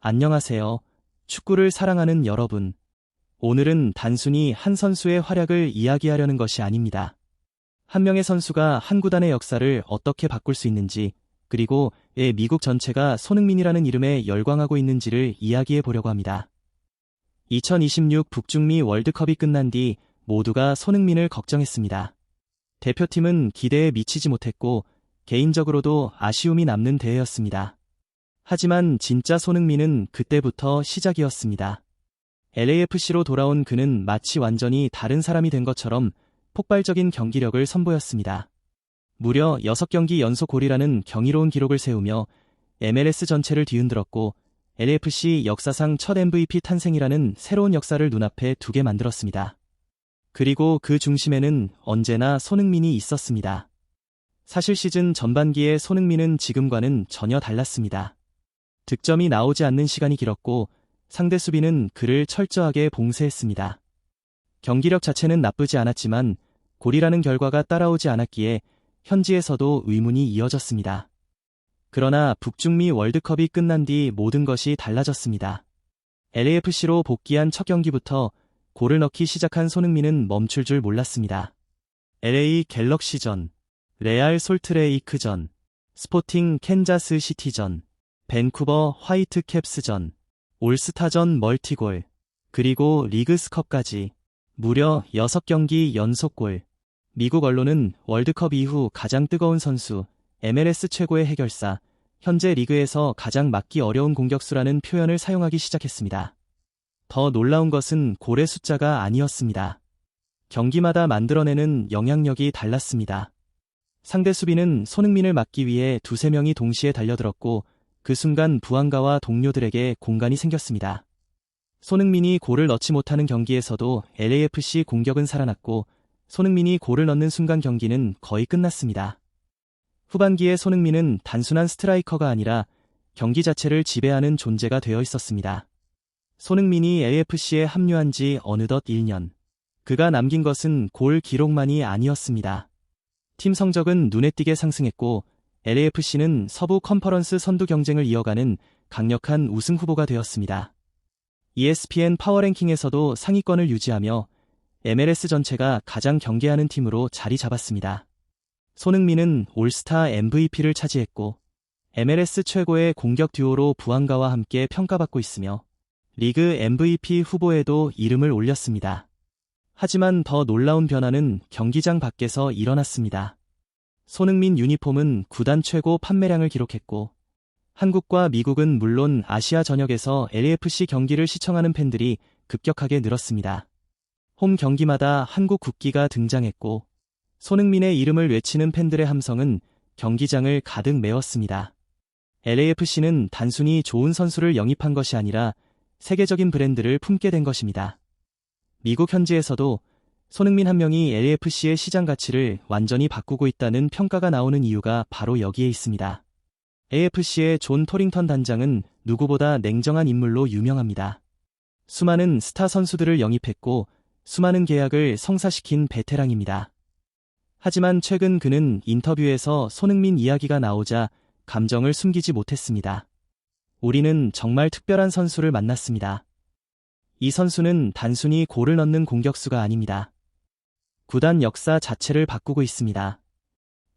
안녕하세요. 축구를 사랑하는 여러분. 오늘은 단순히 한 선수의 활약을 이야기하려는 것이 아닙니다. 한 명의 선수가 한 구단의 역사를 어떻게 바꿀 수 있는지, 그리고 왜 미국 전체가 손흥민이라는 이름에 열광하고 있는지를 이야기해 보려고 합니다. 2026 북중미 월드컵이 끝난 뒤 모두가 손흥민을 걱정했습니다. 대표팀은 기대에 미치지 못했고 개인적으로도 아쉬움이 남는 대회였습니다. 하지만 진짜 손흥민은 그때부터 시작이었습니다. LAFC로 돌아온 그는 마치 완전히 다른 사람이 된 것처럼 폭발적인 경기력을 선보였습니다. 무려 6경기 연속 골이라는 경이로운 기록을 세우며 MLS 전체를 뒤흔들었고 LAFC 역사상 첫 MVP 탄생이라는 새로운 역사를 눈앞에 두게 만들었습니다. 그리고 그 중심에는 언제나 손흥민이 있었습니다. 사실 시즌 전반기에 손흥민은 지금과는 전혀 달랐습니다. 득점이 나오지 않는 시간이 길었고 상대 수비는 그를 철저하게 봉쇄했습니다. 경기력 자체는 나쁘지 않았지만 골이라는 결과가 따라오지 않았기에 현지에서도 의문이 이어졌습니다. 그러나 북중미 월드컵이 끝난 뒤 모든 것이 달라졌습니다. LAFC로 복귀한 첫 경기부터 골을 넣기 시작한 손흥민은 멈출 줄 몰랐습니다. LA 갤럭시전, 레알 솔트레이크전, 스포팅 캔자스 시티전, 밴쿠버 화이트캡스전, 올스타전 멀티골, 그리고 리그스컵까지 무려 6경기 연속골. 미국 언론은 월드컵 이후 가장 뜨거운 선수, MLS 최고의 해결사, 현재 리그에서 가장 막기 어려운 공격수라는 표현을 사용하기 시작했습니다. 더 놀라운 것은 골의 숫자가 아니었습니다. 경기마다 만들어내는 영향력이 달랐습니다. 상대 수비는 손흥민을 막기 위해 2~3명이 동시에 달려들었고 그 순간 부안가와 동료들에게 공간이 생겼습니다. 손흥민이 골을 넣지 못하는 경기에서도 LAFC 공격은 살아났고 손흥민이 골을 넣는 순간 경기는 거의 끝났습니다. 후반기에 손흥민은 단순한 스트라이커가 아니라 경기 자체를 지배하는 존재가 되어 있었습니다. 손흥민이 LAFC에 합류한 지 어느덧 1년. 그가 남긴 것은 골 기록만이 아니었습니다. 팀 성적은 눈에 띄게 상승했고 LAFC는 서부 컨퍼런스 선두 경쟁을 이어가는 강력한 우승 후보가 되었습니다. ESPN 파워랭킹에서도 상위권을 유지하며 MLS 전체가 가장 경계하는 팀으로 자리 잡았습니다. 손흥민은 올스타 MVP를 차지했고 MLS 최고의 공격 듀오로 부안가와 함께 평가받고 있으며 리그 MVP 후보에도 이름을 올렸습니다. 하지만 더 놀라운 변화는 경기장 밖에서 일어났습니다. 손흥민 유니폼은 구단 최고 판매량을 기록했고 한국과 미국은 물론 아시아 전역에서 LAFC 경기를 시청하는 팬들이 급격하게 늘었습니다. 홈 경기마다 한국 국기가 등장했고 손흥민의 이름을 외치는 팬들의 함성은 경기장을 가득 메웠습니다. LAFC는 단순히 좋은 선수를 영입한 것이 아니라 세계적인 브랜드를 품게 된 것입니다. 미국 현지에서도 손흥민 한 명이 LAFC의 시장 가치를 완전히 바꾸고 있다는 평가가 나오는 이유가 바로 여기에 있습니다. AFC의 존 토링턴 단장은 누구보다 냉정한 인물로 유명합니다. 수많은 스타 선수들을 영입했고 수많은 계약을 성사시킨 베테랑입니다. 하지만 최근 그는 인터뷰에서 손흥민 이야기가 나오자 감정을 숨기지 못했습니다. 우리는 정말 특별한 선수를 만났습니다. 이 선수는 단순히 골을 넣는 공격수가 아닙니다. 구단 역사 자체를 바꾸고 있습니다.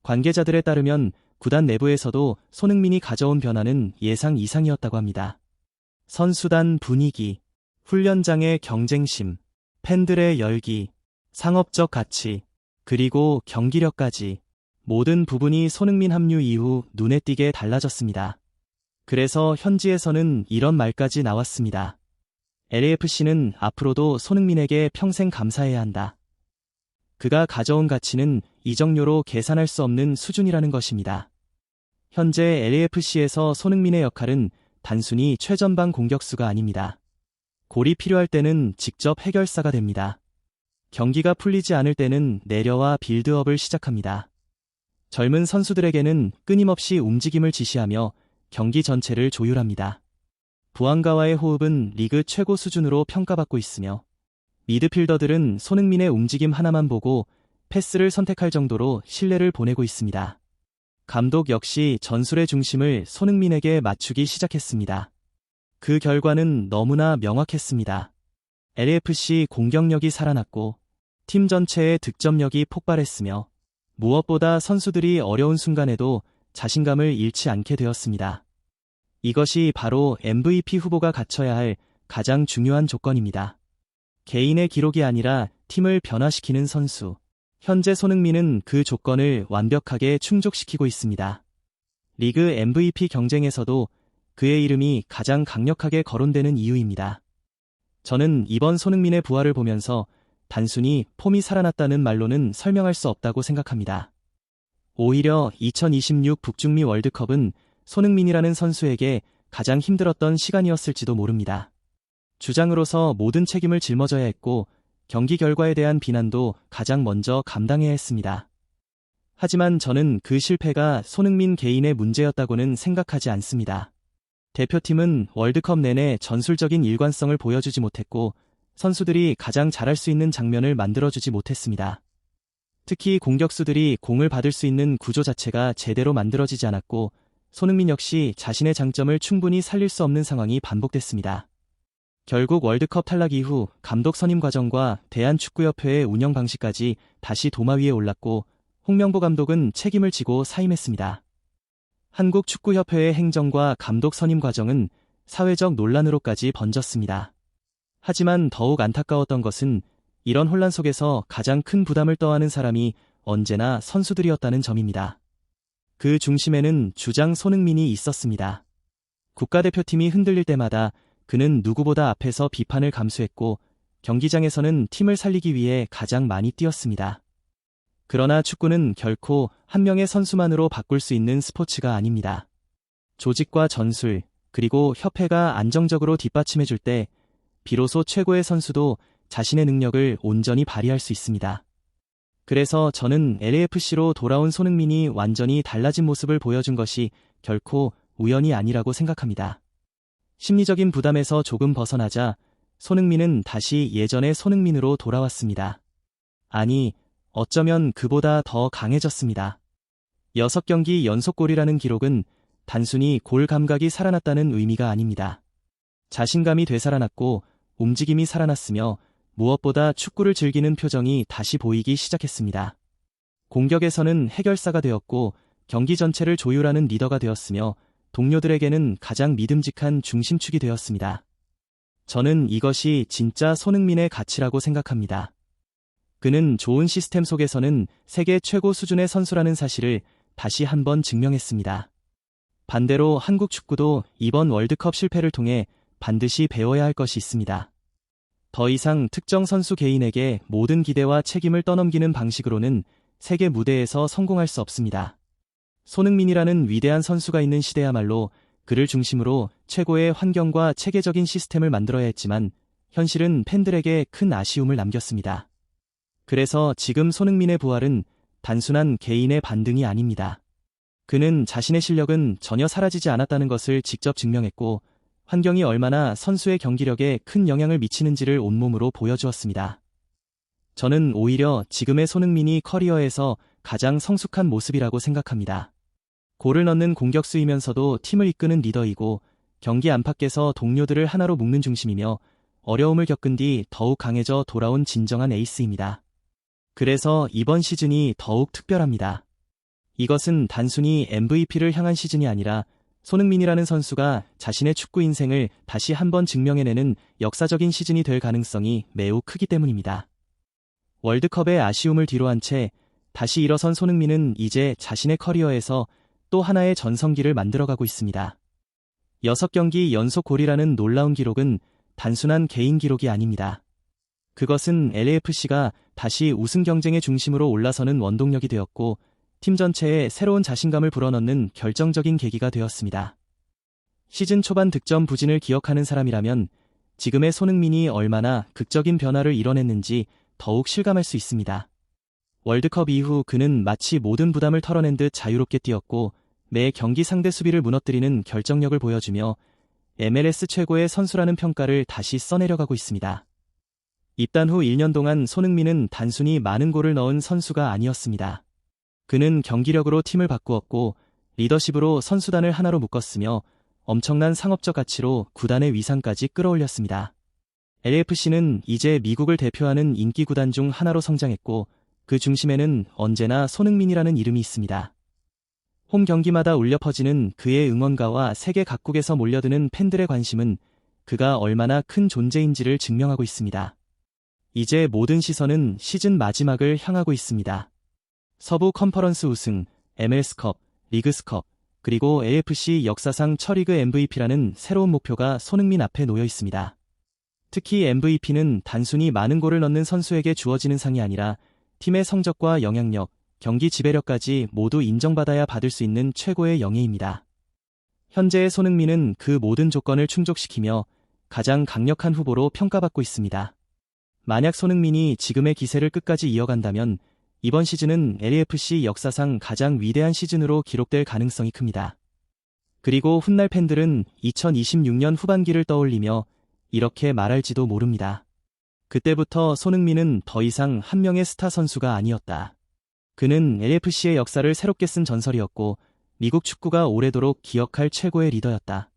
관계자들에 따르면 구단 내부에서도 손흥민이 가져온 변화는 예상 이상이었다고 합니다. 선수단 분위기, 훈련장의 경쟁심, 팬들의 열기, 상업적 가치, 그리고 경기력까지 모든 부분이 손흥민 합류 이후 눈에 띄게 달라졌습니다. 그래서 현지에서는 이런 말까지 나왔습니다. LAFC는 앞으로도 손흥민에게 평생 감사해야 한다. 그가 가져온 가치는 이적료로 계산할 수 없는 수준이라는 것입니다. 현재 LAFC에서 손흥민의 역할은 단순히 최전방 공격수가 아닙니다. 골이 필요할 때는 직접 해결사가 됩니다. 경기가 풀리지 않을 때는 내려와 빌드업을 시작합니다. 젊은 선수들에게는 끊임없이 움직임을 지시하며 경기 전체를 조율합니다. 부안가와의 호흡은 리그 최고 수준으로 평가받고 있으며 미드필더들은 손흥민의 움직임 하나만 보고 패스를 선택할 정도로 신뢰를 보내고 있습니다. 감독 역시 전술의 중심을 손흥민에게 맞추기 시작했습니다. 그 결과는 너무나 명확했습니다. LAFC 공격력이 살아났고 팀 전체의 득점력이 폭발했으며 무엇보다 선수들이 어려운 순간에도 자신감을 잃지 않게 되었습니다. 이것이 바로 MVP 후보가 갖춰야 할 가장 중요한 조건입니다. 개인의 기록이 아니라 팀을 변화시키는 선수. 현재 손흥민은 그 조건을 완벽하게 충족시키고 있습니다. 리그 MVP 경쟁에서도 그의 이름이 가장 강력하게 거론되는 이유입니다. 저는 이번 손흥민의 부활을 보면서 단순히 폼이 살아났다는 말로는 설명할 수 없다고 생각합니다. 오히려 2026 북중미 월드컵은 손흥민이라는 선수에게 가장 힘들었던 시간이었을지도 모릅니다. 주장으로서 모든 책임을 짊어져야 했고 경기 결과에 대한 비난도 가장 먼저 감당해야 했습니다. 하지만 저는 그 실패가 손흥민 개인의 문제였다고는 생각하지 않습니다. 대표팀은 월드컵 내내 전술적인 일관성을 보여주지 못했고 선수들이 가장 잘할 수 있는 장면을 만들어주지 못했습니다. 특히 공격수들이 공을 받을 수 있는 구조 자체가 제대로 만들어지지 않았고 손흥민 역시 자신의 장점을 충분히 살릴 수 없는 상황이 반복됐습니다. 결국 월드컵 탈락 이후 감독 선임 과정과 대한축구협회의 운영 방식까지 다시 도마 위에 올랐고 홍명보 감독은 책임을 지고 사임했습니다. 한국축구협회의 행정과 감독 선임 과정은 사회적 논란으로까지 번졌습니다. 하지만 더욱 안타까웠던 것은 이런 혼란 속에서 가장 큰 부담을 떠안은 사람이 언제나 선수들이었다는 점입니다. 그 중심에는 주장 손흥민이 있었습니다. 국가대표팀이 흔들릴 때마다 그는 누구보다 앞에서 비판을 감수했고 경기장에서는 팀을 살리기 위해 가장 많이 뛰었습니다. 그러나 축구는 결코 한 명의 선수만으로 바꿀 수 있는 스포츠가 아닙니다. 조직과 전술, 그리고 협회가 안정적으로 뒷받침해줄 때 비로소 최고의 선수도 자신의 능력을 온전히 발휘할 수 있습니다. 그래서 저는 LAFC로 돌아온 손흥민이 완전히 달라진 모습을 보여준 것이 결코 우연이 아니라고 생각합니다. 심리적인 부담에서 조금 벗어나자 손흥민은 다시 예전의 손흥민으로 돌아왔습니다. 아니, 어쩌면 그보다 더 강해졌습니다. 6경기 연속골이라는 기록은 단순히 골 감각이 살아났다는 의미가 아닙니다. 자신감이 되살아났고 움직임이 살아났으며 무엇보다 축구를 즐기는 표정이 다시 보이기 시작했습니다. 공격에서는 해결사가 되었고 경기 전체를 조율하는 리더가 되었으며 동료들에게는 가장 믿음직한 중심축이 되었습니다. 저는 이것이 진짜 손흥민의 가치라고 생각합니다. 그는 좋은 시스템 속에서는 세계 최고 수준의 선수라는 사실을 다시 한번 증명했습니다. 반대로 한국 축구도 이번 월드컵 실패를 통해 반드시 배워야 할 것이 있습니다. 더 이상 특정 선수 개인에게 모든 기대와 책임을 떠넘기는 방식으로는 세계 무대에서 성공할 수 없습니다. 손흥민이라는 위대한 선수가 있는 시대야말로 그를 중심으로 최고의 환경과 체계적인 시스템을 만들어야 했지만 현실은 팬들에게 큰 아쉬움을 남겼습니다. 그래서 지금 손흥민의 부활은 단순한 개인의 반등이 아닙니다. 그는 자신의 실력은 전혀 사라지지 않았다는 것을 직접 증명했고 환경이 얼마나 선수의 경기력에 큰 영향을 미치는지를 온몸으로 보여주었습니다. 저는 오히려 지금의 손흥민이 커리어에서 가장 성숙한 모습이라고 생각합니다. 골을 넣는 공격수이면서도 팀을 이끄는 리더이고 경기 안팎에서 동료들을 하나로 묶는 중심이며 어려움을 겪은 뒤 더욱 강해져 돌아온 진정한 에이스입니다. 그래서 이번 시즌이 더욱 특별합니다. 이것은 단순히 MVP를 향한 시즌이 아니라 손흥민이라는 선수가 자신의 축구 인생을 다시 한번 증명해내는 역사적인 시즌이 될 가능성이 매우 크기 때문입니다. 월드컵의 아쉬움을 뒤로한 채 다시 일어선 손흥민은 이제 자신의 커리어에서 또 하나의 전성기를 만들어가고 있습니다. 6경기 연속 골이라는 놀라운 기록은 단순한 개인 기록이 아닙니다. 그것은 LAFC가 다시 우승 경쟁의 중심으로 올라서는 원동력이 되었고 팀 전체에 새로운 자신감을 불어넣는 결정적인 계기가 되었습니다. 시즌 초반 득점 부진을 기억하는 사람이라면 지금의 손흥민이 얼마나 극적인 변화를 이뤄냈는지 더욱 실감할 수 있습니다. 월드컵 이후 그는 마치 모든 부담을 털어낸 듯 자유롭게 뛰었고 매 경기 상대 수비를 무너뜨리는 결정력을 보여주며 MLS 최고의 선수라는 평가를 다시 써내려가고 있습니다. 입단 후 1년 동안 손흥민은 단순히 많은 골을 넣은 선수가 아니었습니다. 그는 경기력으로 팀을 바꾸었고 리더십으로 선수단을 하나로 묶었으며 엄청난 상업적 가치로 구단의 위상까지 끌어올렸습니다. LAFC는 이제 미국을 대표하는 인기 구단 중 하나로 성장했고 그 중심에는 언제나 손흥민이라는 이름이 있습니다. 홈 경기마다 울려 퍼지는 그의 응원가와 세계 각국에서 몰려드는 팬들의 관심은 그가 얼마나 큰 존재인지를 증명하고 있습니다. 이제 모든 시선은 시즌 마지막을 향하고 있습니다. 서부 컨퍼런스 우승, MLS컵, 리그스컵, 그리고 AFC 역사상 처리그 MVP라는 새로운 목표가 손흥민 앞에 놓여 있습니다. 특히 MVP는 단순히 많은 골을 넣는 선수에게 주어지는 상이 아니라 팀의 성적과 영향력, 경기 지배력까지 모두 인정받아야 받을 수 있는 최고의 영예입니다. 현재의 손흥민은 그 모든 조건을 충족시키며 가장 강력한 후보로 평가받고 있습니다. 만약 손흥민이 지금의 기세를 끝까지 이어간다면 이번 시즌은 LAFC 역사상 가장 위대한 시즌으로 기록될 가능성이 큽니다. 그리고 훗날 팬들은 2026년 후반기를 떠올리며 이렇게 말할지도 모릅니다. 그때부터 손흥민은 더 이상 한 명의 스타 선수가 아니었다. 그는 LAFC의 역사를 새롭게 쓴 전설이었고 미국 축구가 오래도록 기억할 최고의 리더였다.